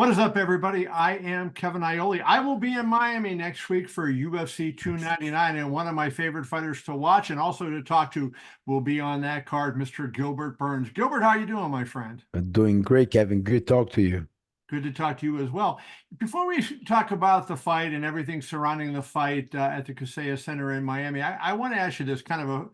What is up, everybody? I am Kevin Iole. I will be in Miami next week for UFC 299, and one of my favorite fighters to watch and also to talk to will be on that card, Mr. Gilbert Burns. Gilbert, how are you doing, my friend? Doing great, Kevin. Good talk to you. Good to talk to you as well. Before we talk about the fight and everything surrounding the fight at the Kaseya Center in Miami, I want to ask you this kind of a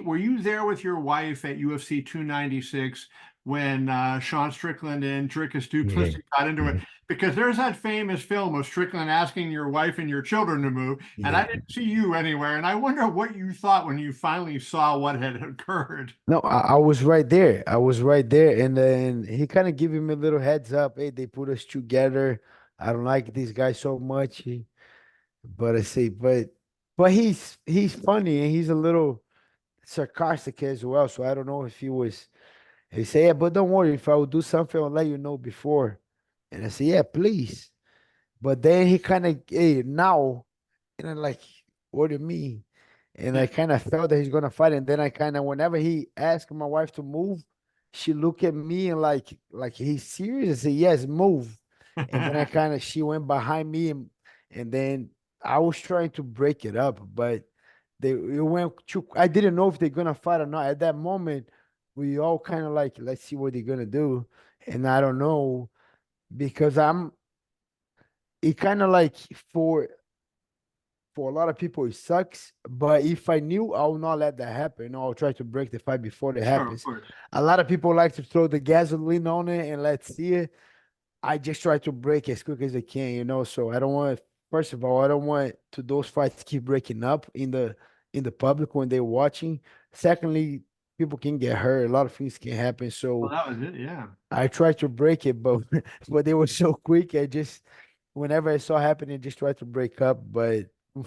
were you there with your wife at UFC 296 when Sean Strickland and Dricus Du Yeah. Plessis got into it? Mhm. Because there's that famous film of Strickland asking your wife and your children to move, and I Yeah. didn't see you anywhere. And I wonder what you thought when you finally saw what had occurred. No, I was right there. I was right there. And then he kind of giving me a little heads up. Hey, they put us together. I don't like this guy so much. But I say, but he's funny and he's a little sarcastic as well. So I don't know if he say, yeah, but don't worry, if I will do something, I'll let you know before. And I say, yeah, please. But then he kind of, hey, now, and I'm like, what do you mean? And Yeah. I kind of felt that he's gonna fight. And then I kind of, whenever he asked my wife to move, she looked at me and like he's serious. I said, yes, move. And then I kind of, she went behind me and then I was trying to break it up, but it went too. I didn't know if they're gonna fight or not. At that moment, we all kind of like, let's see what they're gonna do. And I don't know because it kind of like for a lot of people it sucks, but if I knew, I will not let that happen. I'll try to break the fight before it Sure, of happens. course. A lot of people like to throw the gasoline on it and let's see it. I just try to break as quick as I can. So I don't want, first of all, I don't want to those fights keep breaking up in the public when they're watching. Secondly, people can get hurt. A lot of things can happen. Well, So that was it. Yeah. I tried to break it, but but they were so quick. I just whenever I saw happening, just tried to break up. But Yeah,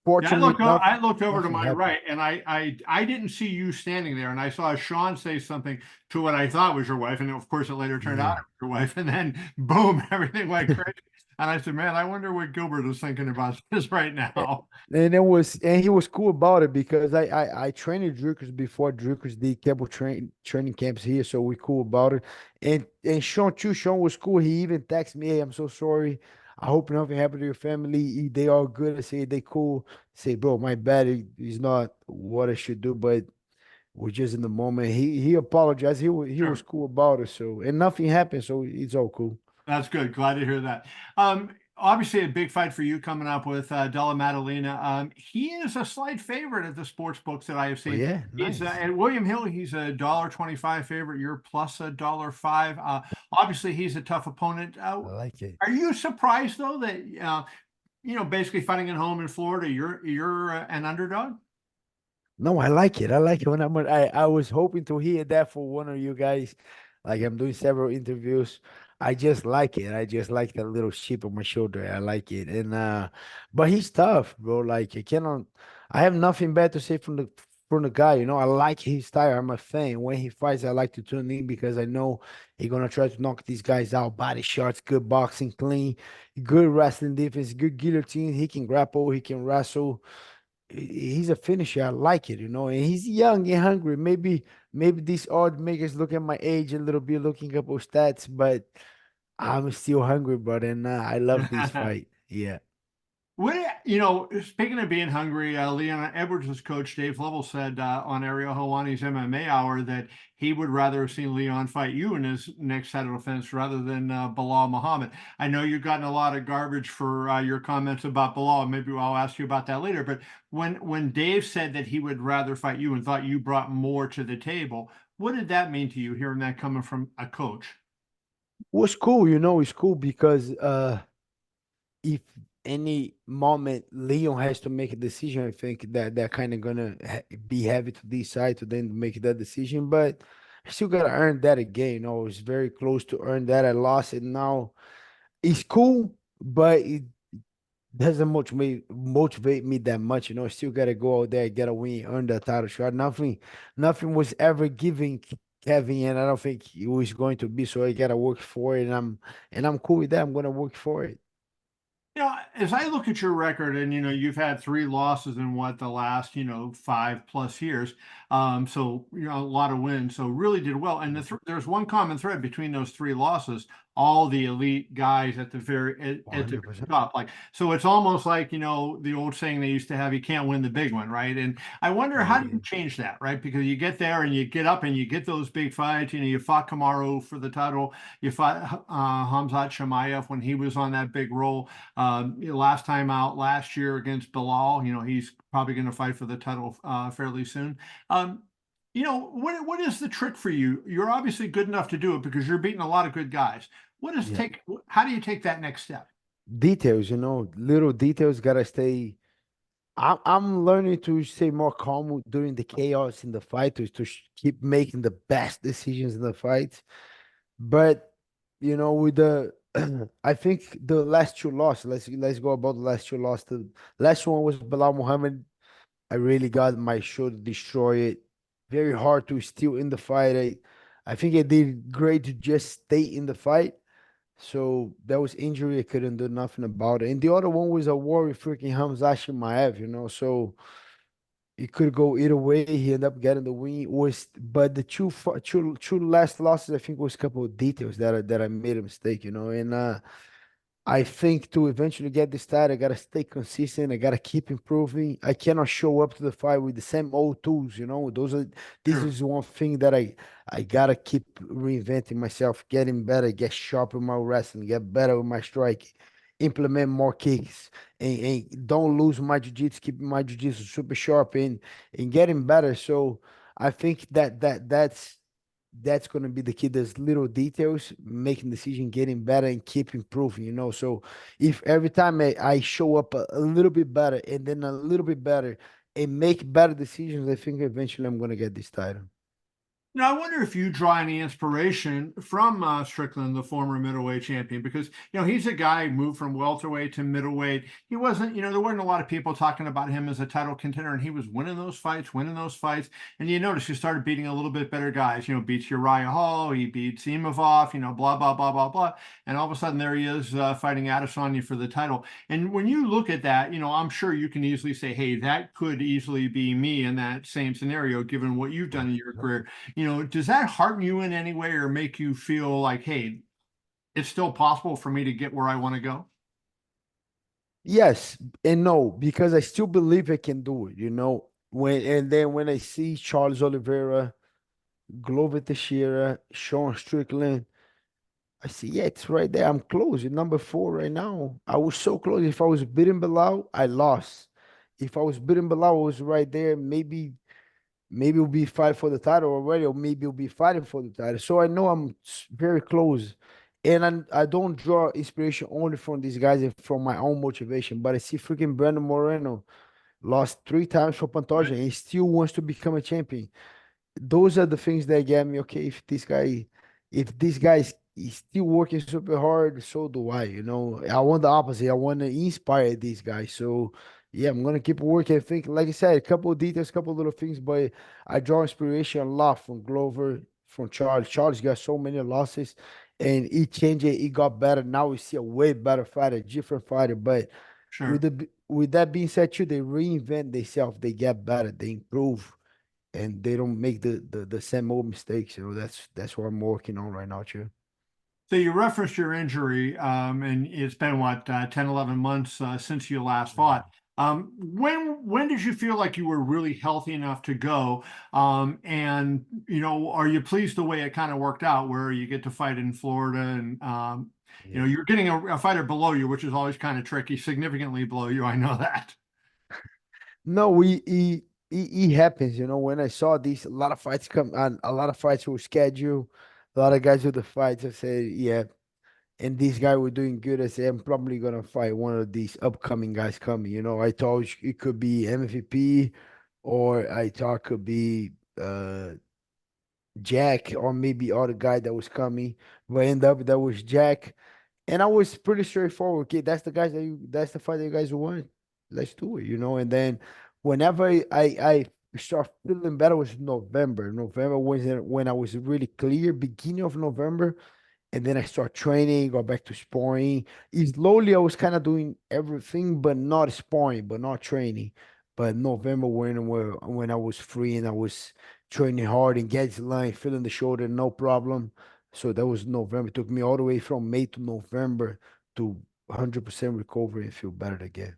fortunately, I looked over to nothing my happened. right, and I didn't see you standing there, and I saw Sean say something to what I thought was your wife, and of course it later turned out Yeah. it was your wife, and then boom, everything went crazy. And I said, man, I wonder what Gilbert is thinking about this right now. And he was cool about it because I trained Dricus before Dricus did cable training camps here, so we cool about it. And Sean too, Sean was cool. He even texted me, "Hey, I'm so sorry. I hope nothing happened to your family. They all good." I say they cool. Say, bro, my bad. It's not what I should do, but we're just in the moment. He apologized. He was Sure. cool about it. So and nothing happened, so it's all cool. That's good. Glad to hear that. Obviously, a big fight for you coming up with Della Maddalena. He is a slight favorite at the sports books that I have Oh seen. yeah, He's nice. at William Hill. He's a $1.25 favorite. You're plus a $1.05. Obviously, he's a tough opponent. I like it. Are you surprised though that basically fighting at home in Florida, you're an underdog? No, I like it. I like it when I was hoping to hear that for one of you guys. Like I'm doing several interviews. I just like it. I just like that little chip on my shoulder. I like it. And but he's tough, bro. Like I have nothing bad to say from the guy. I like his style. I'm a fan. When he fights, I like to tune in because I know he's gonna try to knock these guys out. Body shots, good boxing, clean, good wrestling defense, good guillotine. He can grapple, he can wrestle. He's a finisher. I like it. And he's young and hungry. Maybe these odd makers look at my age a little bit, looking up those stats, but I'm still hungry, brother, and I love this fight. Yeah. Speaking of being hungry, Leon Edwards' coach Dave Lovell said on Ariel Helwani's MMA Hour that he would rather have seen Leon fight you in his next title defense rather than Bilal Muhammad. I know you've gotten a lot of garbage for your comments about Bilal. Maybe I'll ask you about that later. But when Dave said that he would rather fight you and thought you brought more to the table, what did that mean to you, hearing that coming from a coach? Was cool. It's cool because if any moment Leon has to make a decision, I think that they're kind of gonna be heavy to decide to then make that decision. But I still gotta earn that again. It's very close to earn that. I lost it now. It's cool, but it doesn't motivate me that much. I still gotta go out there, get a win, earn that title shot. Nothing was ever given Kevin, and I don't think it was going to be. So I gotta work for it, and I'm cool with that. I'm gonna work for it. As I look at your record and, you've had three losses in what the last, 5+ years. So, a lot of wins. So really did well. And there's one common thread between those three losses, all the elite guys at the at the very 100%. top. Like, so it's almost like, the old saying they used to have, you can't win the big one, right? And I wonder, how do you Yeah. change that, right? Because you get there and you get up and you get those big fights. You fought Kamaru for the title. You fought Hamzat Chimaev when he was on that big roll. Last time out last year against Bilal, he's probably going to fight for the title fairly soon. What is the trick for you? You're obviously good enough to do it because you're beating a lot of good guys. Yeah. How do you take that next step? Details, little details gotta stay. I'm learning to stay more calm during the chaos in the fight, keep making the best decisions in the fight. But with the I think the last two losses, let's go about the last two losses. The last one was Bilal Muhammad. I really got my shoulder destroyed. Very hard to still in the fight. I think I did great to just stay in the fight. So that was injury. I couldn't do nothing about it. And the other one was a war with freaking Hamza Chimaev. So it could go either way. He ended up getting the win. But the two last losses, I think, was a couple of details that I made a mistake. And I think to eventually get this title, I gotta stay consistent. I gotta keep improving. I cannot show up to the fight with the same old tools. This Sure. is one thing that I gotta keep reinventing myself, getting better, get sharper in my wrestling, get better with my striking, implement more kicks, and don't lose my jiu-jitsu, keep my jiu-jitsu super sharp and getting better. So I think that's going to be the key. There's little details, making decision, getting better, and keep improving. So if every time I show up a little bit better and then a little bit better and make better decisions, I think eventually I'm going to get this title. Now, I wonder if you draw any inspiration from Strickland, the former middleweight champion, because he's a guy who moved from welterweight to middleweight. He wasn't, there weren't a lot of people talking about him as a title contender, and he was winning those fights, And you notice he started beating a little bit better guys. Beats Uriah Hall, he beats Imavov, blah blah blah blah blah, and all of a sudden there he is fighting Adesanya for the title. And when you look at that, I'm sure you can easily say, hey, that could easily be me in that same scenario, given what you've done in your career. Does that hearten you in any way or make you feel like, hey, it's still possible for me to get where I want to go? Yes and no, because I still believe I can do it. When I see Charles Oliveira, Glover Teixeira, Sean Strickland, I see, yeah, it's right there. I'm close. At number four right now. I was so close. If I was beating Bilal, I lost. If I was beating Bilal, I was right there. Maybe we'll be fighting for the title already, or maybe we'll be fighting for the title. So I know I'm very close. And I don't draw inspiration only from these guys and from my own motivation, but I see freaking Brandon Moreno lost 3 times for Pantoja Right. and he still wants to become a champion. Those are the things that get me, okay, if this guy is still working super hard, so do I. I want the opposite. I want to inspire these guys. So yeah, I'm gonna keep working. I think, like I said, a couple of details, couple of little things, but I draw inspiration a lot from Glover, from Charles. Charles got so many losses and he changed it, he got better. Now we see a way better fighter, a different fighter. But Sure. with that being said, too, they reinvent themselves, they get better, they improve and they don't make the same old mistakes. That's what I'm working on right now, too. So you referenced your injury, and it's been what, 10, 11 months since you last Yeah. fought. When did you feel like you were really healthy enough to go? And are you pleased the way it kind of worked out, where you get to fight in Florida, and Yeah. you're getting a fighter below you, which is always kind of tricky, significantly below you. I know that. No, it happens. When I saw these, a lot of fights come on, a lot of fights were scheduled, a lot of guys with the fights. I said, yeah, and these guys were doing good. I said, I'm probably gonna fight one of these upcoming guys coming. I thought it could be MVP, or I thought it could be Jack, or maybe other guy that was coming. But end up that was Jack. And I was pretty straightforward. Okay, that's the fight that you guys want. Let's do it. And then whenever I start feeling better was November. November was when I was really clear, beginning of November. and then I start training, go back to sparring. Slowly, I was kind of doing everything, but not sparring, but not training. But November, when I was free and I was training hard and getting line, feeling the shoulder, no problem. So that was November. It took me all the way from May to November to 100% recovery and feel better again.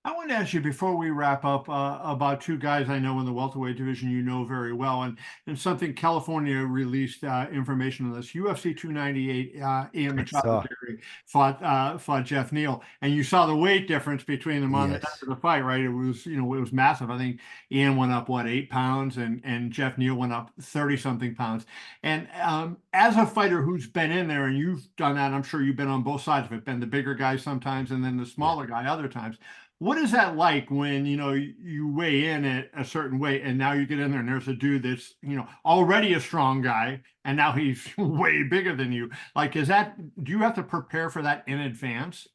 I want to ask you before we wrap up about two guys I know in the welterweight division you know very well, and something California released information on this. UFC 298, Ian I Machado saw. Jerry fought Jeff Neal, and you saw the weight difference between them on the night Yes. of the fight, right? It was it was massive. I think Ian went up what 8 pounds, and Jeff Neal went up 30 something pounds. And as a fighter who's been in there and you've done that, I'm sure you've been on both sides of it, been the bigger guy sometimes and then the Yeah. smaller guy other times. What is that like when you weigh in at a certain weight and now you get in there and there's a dude that's already a strong guy and now he's way bigger than you? Like, do you have to prepare for that in advance?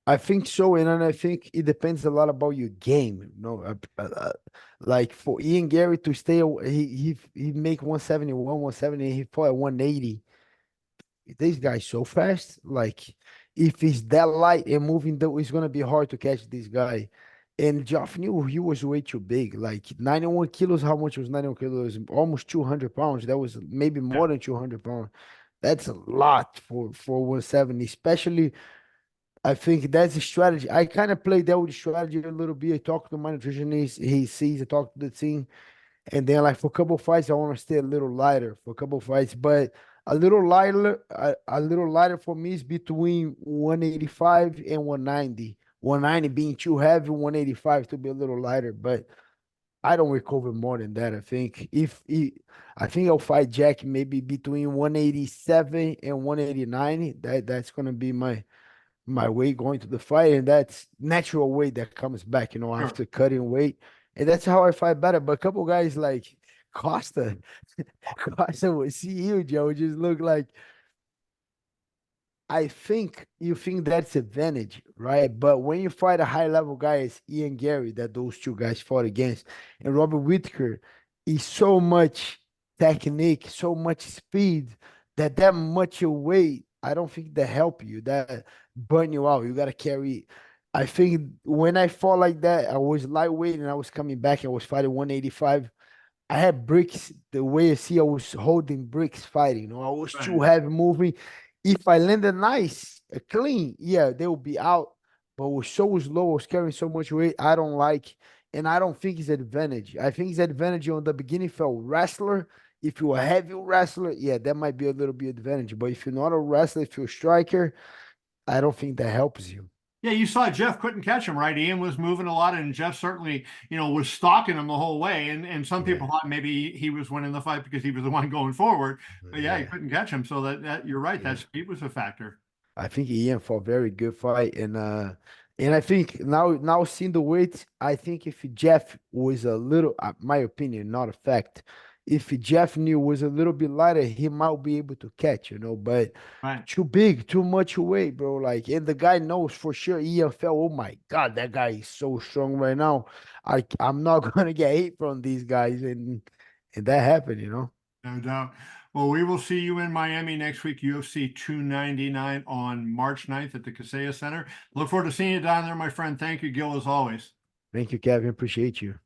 I think so, and then I think it depends a lot about your game. Like for Ian Gary to stay, he make 171, 170, he fought at 180. This guy's so fast. Like if he's that light and moving, though, it's gonna be hard to catch this guy. And Geoff knew he was way too big. Like 91 kilos. How much was 91 kilos? Almost 200 pounds. That was maybe Yeah, more than 200 pounds. That's a lot for 170, especially. I think that's a strategy. I kind of played that with the strategy a little bit. I talked to my nutritionist. He sees, I talk to the team. And then like for a couple of fights, I want to stay a little lighter for a couple of fights. But a little lighter for me is between 185 and 190. 190 being too heavy, 185 to be a little lighter. But I don't recover more than that. I think I'll fight Jack maybe between 187 and 189. That's gonna be my weight going to the fight, and that's natural weight that comes back, sure. after cutting weight. And that's how I fight better. But a couple guys like Costa, Costa was huge, yo. Just look like I think you think that's advantage, right? But when you fight a high level guy as Ian Gary, that those two guys fought against, and Robert Whitaker, is so much technique, so much speed that much weight, I don't think that help you. That burn you out. You gotta carry. I think when I fought like that, I was lightweight and I was coming back. I was fighting 185. I had bricks the way you see I was holding bricks fighting. I was too Right. heavy moving. If I landed nice, clean, yeah, they will be out. But was so slow, I was carrying so much weight. I don't like, and I don't think it's advantage. I think it's advantage on the beginning for a wrestler. If you're a heavy wrestler, yeah, that might be a little bit advantage. But if you're not a wrestler, if you're a striker, I don't think that helps you. Yeah, you saw Jeff couldn't catch him, right? Ian was moving a lot, and Jeff certainly, was stalking him the whole way. And some Yeah, people thought maybe he was winning the fight because he was the one going forward. But yeah, he yeah, couldn't catch him. So that you're right, that yeah. speed was a factor. I think Ian fought very good fight, and I think now seeing the weight, I think if Jeff was a little, my opinion, not a fact, if Jeff knew was a little bit lighter, he might be able to catch. But Right. too big, too much weight, bro. Like, and the guy knows for sure. Ian felt, oh my God, that guy is so strong right now. I'm not gonna get hit from these guys, and that happened. No doubt. Well, we will see you in Miami next week, UFC 299 on March 9th at the Kaseya Center. Look forward to seeing you down there, my friend. Thank you, Gil, as always. Thank you, Kevin. Appreciate you.